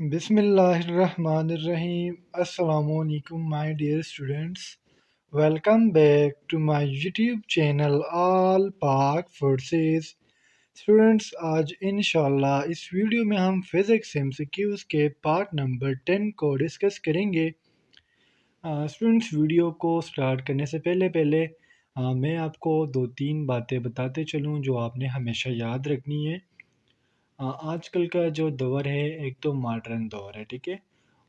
Bismillahirrahmanirrahim. Assalamualaikum, my dear students. Welcome back to my YouTube channel All Pak Forces. Students आज इंशाल्लाह इस video में हम physics MCQs के पार्ट नंबर 10 को डिस्कस करेंगे। स्टूडेंट्स वीडियो को स्टार्ट करने से पहले मैं आपको दो तीन बातें बताते चलूँ जो आपने हमेशा याद रखनी है। आजकल का जो दौर है एक तो मॉडर्न दौर है, ठीक है।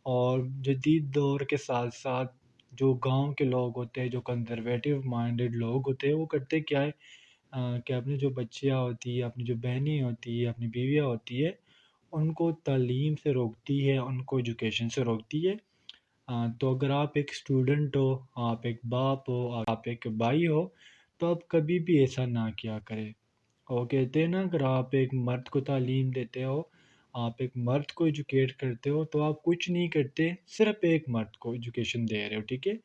और जदीद दौर के साथ साथ जो गांव के लोग होते हैं, जो कंजर्वेटिव माइंडेड लोग होते हैं, वो करते क्या है कि अपनी जो बच्चियाँ होती है, अपनी जो बहनें होती है, अपनी बीवियाँ होती है, उनको तालीम से रोकती है, उनको एजुकेशन से रोकती है। तो अगर आप एक स्टूडेंट हो, आप एक बाप हो, आप एक भाई हो, तो आप कभी भी ऐसा ना किया करें। और कहते हैं ना, अगर आप एक मर्द को तालीम देते हो, आप एक मर्द को एजुकेट करते हो, तो आप कुछ नहीं करते, सिर्फ एक मर्द को एजुकेशन दे रहे हो, ठीक है।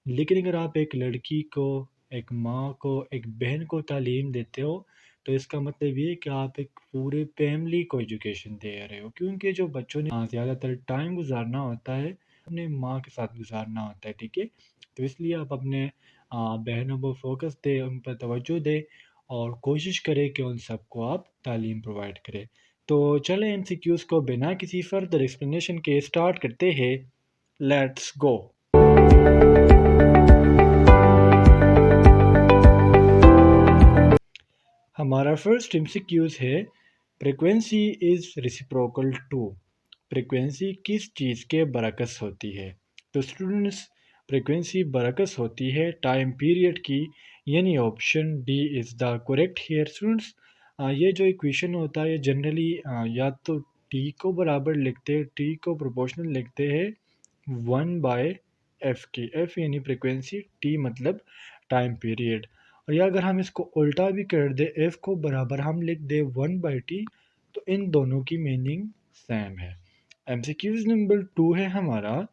लेकिन अगर आप एक लड़की को, एक माँ को, एक बहन को तालीम देते हो, तो इसका मतलब ये है कि आप एक पूरे फैमिली को एजुकेशन दे रहे हो, क्योंकि जो बच्चों ने ज़्यादातर टाइम गुजारना होता है अपने माँ के साथ गुजारना होता है, ठीक है। तो इसलिए आप अपने बहनों पर फोकस दें, उन पर तवज्जो दें और कोशिश करें कि उन सबको आप तालीम प्रोवाइड करें। तो चलें एमसीक्यूज़ को बिना किसी फर्दर एक्सप्लेनेशन के स्टार्ट करते हैं। Let's go. हमारा फर्स्ट एमसीक्यूज़ है, frequency is reciprocal to. Frequency किस चीज़ के बरकस होती है? तो स्टूडेंट्स, फ्रीक्वेंसी बरकस होती है टाइम पीरियड की, यानी option D is the correct here. Students, ये जो इक्वेशन होता है जनरली या तो टी को बराबर लिखते हैं, टी को प्रोपोर्शनल लिखते हैं 1/f की। एफ यानी फ्रीक्वेंसी, टी मतलब टाइम पीरियड। और या अगर हम इसको उल्टा भी कर दे, एफ को बराबर हम लिख दे 1/t, तो इन दोनों की मीनिंग सेम है। एमसीक्यूज नंबर 2 है हमारा,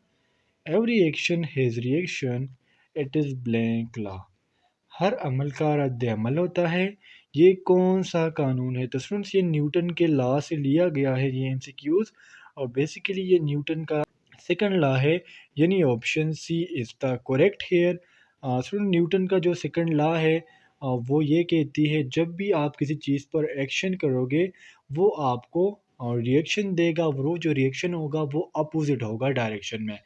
every action has reaction, it is blank law. हर अमल का रद्द अमल होता है, ये कौन सा कानून है? तो स्टूडेंट्स, ये न्यूटन के लॉ से लिया गया है ये एमसीक्यूज। और बेसिकली ये न्यूटन का सेकंड लॉ है, यानी option C is the correct here. Student, Newton का जो सेकंड लॉ है वो ये कहती है, जब भी आप किसी चीज़ पर एक्शन करोगे, वो आपको रिएक्शन देगा, वो जो रिएक्शन होगा वो अपोजिट होगा डायरेक्शन में।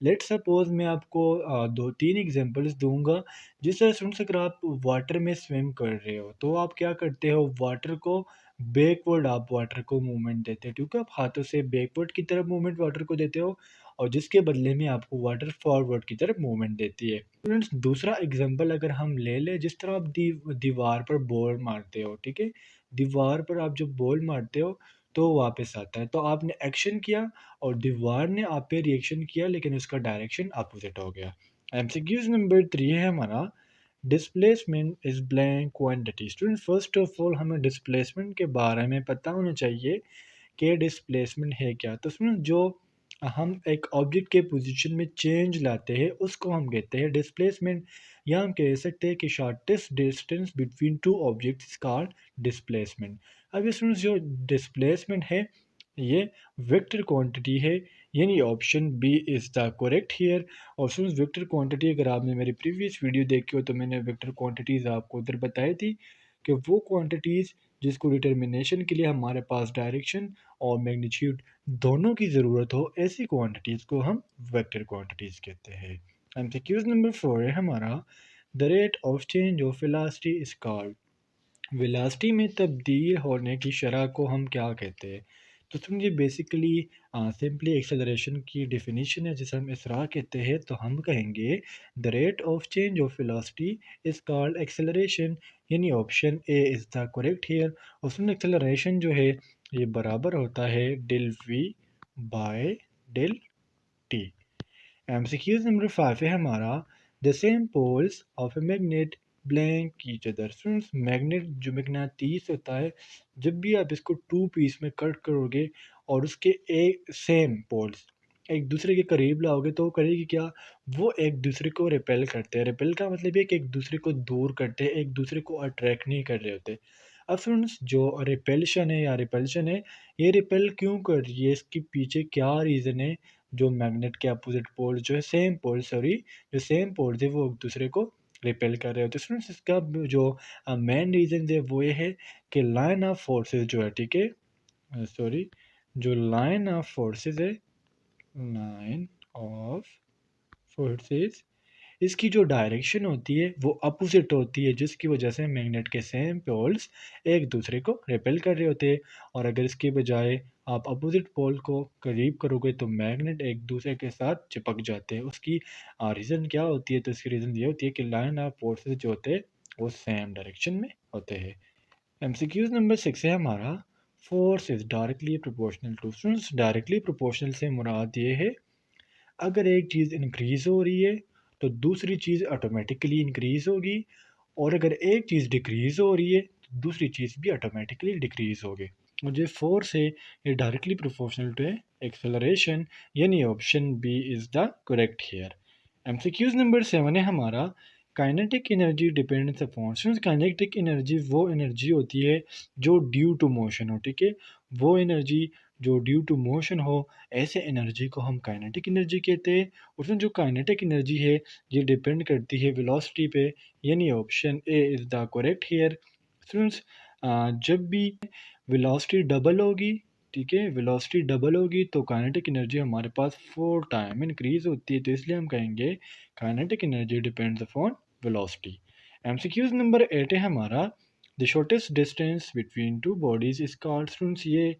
लेट सपोज मैं आपको दो तीन एग्जांपल्स दूंगा। जिस तरह स्टूडेंट्स, अगर आप वाटर में स्विम कर रहे हो, तो आप क्या करते हो, वाटर को बैकवर्ड आप वाटर को मूवमेंट देते हो, क्योंकि आप हाथों से बैकवर्ड की तरफ मूवमेंट वाटर को देते हो, और जिसके बदले में आपको वाटर फॉरवर्ड की तरफ मूवमेंट देती है। स्टूडेंट्स, दूसरा एग्जांपल अगर हम ले लें, जिस तरह आप दीवार पर बॉल मारते हो, ठीक है। दीवार पर आप जब बॉल मारते हो तो वापस आता है, तो आपने एक्शन किया और दीवार ने आप पे रिएक्शन किया, लेकिन उसका डायरेक्शन अपोजिट हो गया। एमसीक्यूज नंबर 3 है हमारा, displacement is blank quantity. Student, first of all हमें डिस्प्लेसमेंट के बारे में पता होना चाहिए कि डिस्प्लेसमेंट है क्या। तो स्टूडेंट, जो हम एक ऑब्जेक्ट के पोजीशन में चेंज लाते हैं, उसको हम कहते हैं डिस्प्लेसमेंट। या हम कह सकते हैं कि shortest distance between two objects is called displacement. अब स्टूडेंट्स, जो डिस्प्लेसमेंट है ये वेक्टर क्वांटिटी है, यानी option B is the correct here. और स्टूडेंट्स, वेक्टर क्वांटिटी, अगर आपने मेरी प्रीवियस वीडियो देखी हो तो मैंने वेक्टर क्वांटिटीज़ आपको उधर बताई थी कि वो क्वांटिटीज़ जिसको डिटर्मिनेशन के लिए हमारे पास डायरेक्शन और मैग्नीट्यूड दोनों की ज़रूरत हो, ऐसी क्वांटिटीज़ को हम वेक्टर क्वांटिटीज़ कहते हैं। एमसीक्यूज नंबर 4 है हमारा, the rate of change of velocity is called. Velocity में तब्दील होने की शरह को हम क्या कहते हैं? तो समझिए, बेसिकली सिंपली एक्सेलरेशन की डेफिनेशन है जिसे हम इसरा कहते हैं, तो हम कहेंगे the rate of change of velocity is called acceleration, यानी option A is the correct here. और सुन, एक्सेलरेशन जो है ये बराबर होता है del v by del t. MCQs number 5 है हमारा, the same poles of a magnet blank each other. Students, magnet जो मैग्नेटिस होता है, जब भी आप इसको टू पीस में कट करोगे और उसके एक सेम पोल्स एक दूसरे के करीब लाओगे, तो वो करेगी क्या, वो एक दूसरे को रिपेल करते हैं। रिपेल का मतलब ये कि एक दूसरे को दूर करते हैं, एक दूसरे को अट्रैक्ट नहीं कर रहे होते। अब फ्रेंड्स जो रिपल्शन है या रिपल्शन है, ये रिपेल क्यों कर रही है, इसके पीछे क्या रीज़न है। जो मैग्नेट के अपोजिट पोल जो है सेम पोल सॉरी जो सेम पोल थे वो एक दूसरे को रिपेल कर रहे होते हैं। फ्रेंड्स इसका जो मेन रीज़न है वो ये है कि लाइन ऑफ फोर्सेस जो है, ठीक है, सॉरी, जो लाइन ऑफ फोर्सेस है, लाइन ऑफ फोर्सेस, इसकी जो डायरेक्शन होती है वो अपोजिट होती है, जिसकी वजह से मैग्नेट के सेम पोल्स एक दूसरे को रिपेल कर रहे होते हैं। और अगर इसके बजाय आप अपोजिट पोल को करीब करोगे तो मैग्नेट एक दूसरे के साथ चिपक जाते हैं। उसकी रीज़न क्या होती है, तो इसकी रीज़न ये होती है कि लाइन ऑफ फोर्सेस जो होते हैं वो सेम डायरेक्शन में होते हैं। एमसीक्यूज नंबर 6 है हमारा, force is directly proportional to. Students directly proportional से मुराद ये है, अगर एक चीज़ इंक्रीज़ हो रही है तो दूसरी चीज़ ऑटोमेटिकली इंक्रीज़ होगी, और अगर एक चीज़ डिक्रीज़ हो रही है तो दूसरी चीज़ भी ऑटोमेटिकली डिक्रीज़ होगी। मुझे फोर्स है ये डायरेक्टली प्रोपोर्शनल टू एक्सेलरेशन, यानी option B is the correct here. MCQs number 7 है हमारा, kinetic energy depends upon. Kinetic energy वो एनर्जी होती है जो ड्यू टू मोशन हो, ठीक है, वो एनर्जी जो ड्यू टू मोशन हो, ऐसे एनर्जी को हम काइनेटिक एनर्जी कहते हैं। उसमें जो काइनेटिक एनर्जी है ये डिपेंड करती है वेलोसिटी पे, यानी option A is the correct hair. Students जब भी वेलोसिटी डबल होगी, ठीक है, वेलोसिटी डबल होगी तो काइनेटिक एनर्जी हमारे पास 4 टाइम इंक्रीज होती है, तो इसलिए हम कहेंगे kinetic energy depends upon velocity. MCQs number 8 है हमारा, the shortest distance between two bodies is called. Students ये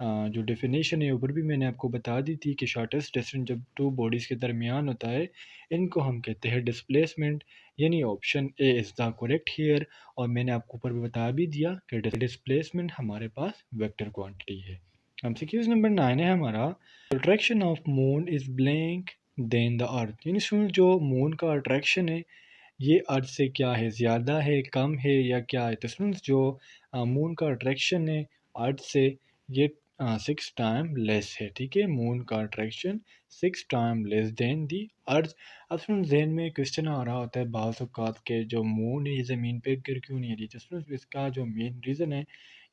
जो डेफिनेशन है ऊपर भी मैंने आपको बता दी थी कि शॉर्टेस्ट डिस्टेंस जब टू बॉडीज़ के दरमियान होता है, इनको हम कहते हैं डिस्प्लेसमेंट, यानी option A is the correct here. और मैंने आपको ऊपर भी बता भी दिया कि डिस्प्लेसमेंट हमारे पास वेक्टर क्वांटिटी है। एमसीक्यूज नंबर 9 है हमारा, attraction of moon is blank than the earth. यानी सुन जो मून का अट्रैक्शन है ये अर्थ से क्या है, ज़्यादा है, कम है या क्या है। तो स्टूडेंट्स जो मून का अट्रैक्शन है अर्थ से, ये 6 टाइम लेस है, ठीक है, मून का अट्रैक्शन 6 टाइम लेस देन दी अर्थ। अब स्टूडेंट्स जहन में क्वेश्चन आ रहा होता है बाज़ औक़ात के जो मून है ये ज़मीन पे गिर क्यों नहीं रही। तो स्टूडेंट्स इसका जो मेन रीज़न है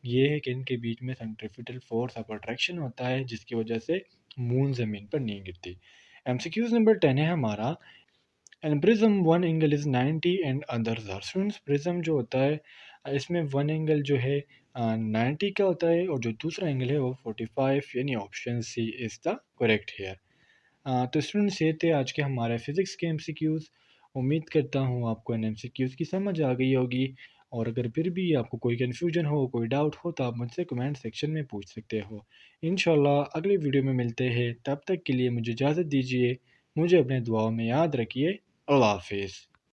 ये है कि इनके बीच में सेंट्रीफ्यूगल फोर्स ऑफ अट्रैक्शन होता है, जिसकी वजह से मून ज़मीन पर नहीं गिरती। एमसीक्यूज़ नंबर 10 है हमारा, and prism one angle is 90 and others are. Students prism जो होता है इसमें वन एंगल जो है 90 का होता है और जो दूसरा एंगल है वो 45, यानी option C is the correct here. तो स्टूडेंट्स ये थे आज के हमारे फिज़िक्स के एमसीक्यूज़। उम्मीद करता हूँ आपको इन एमसीक्यूज़ की समझ आ गई होगी, और अगर फिर भी आपको कोई कन्फ्यूजन हो, कोई डाउट हो तो आप मुझसे कमेंट सेक्शन में पूछ सकते हो। इंशाल्लाह अगली वीडियो में मिलते हैं, तब तक के लिए मुझे इजाज़त दीजिए। मुझे अपने दुआओं में याद रखिए। अल्लाह हाफिज़।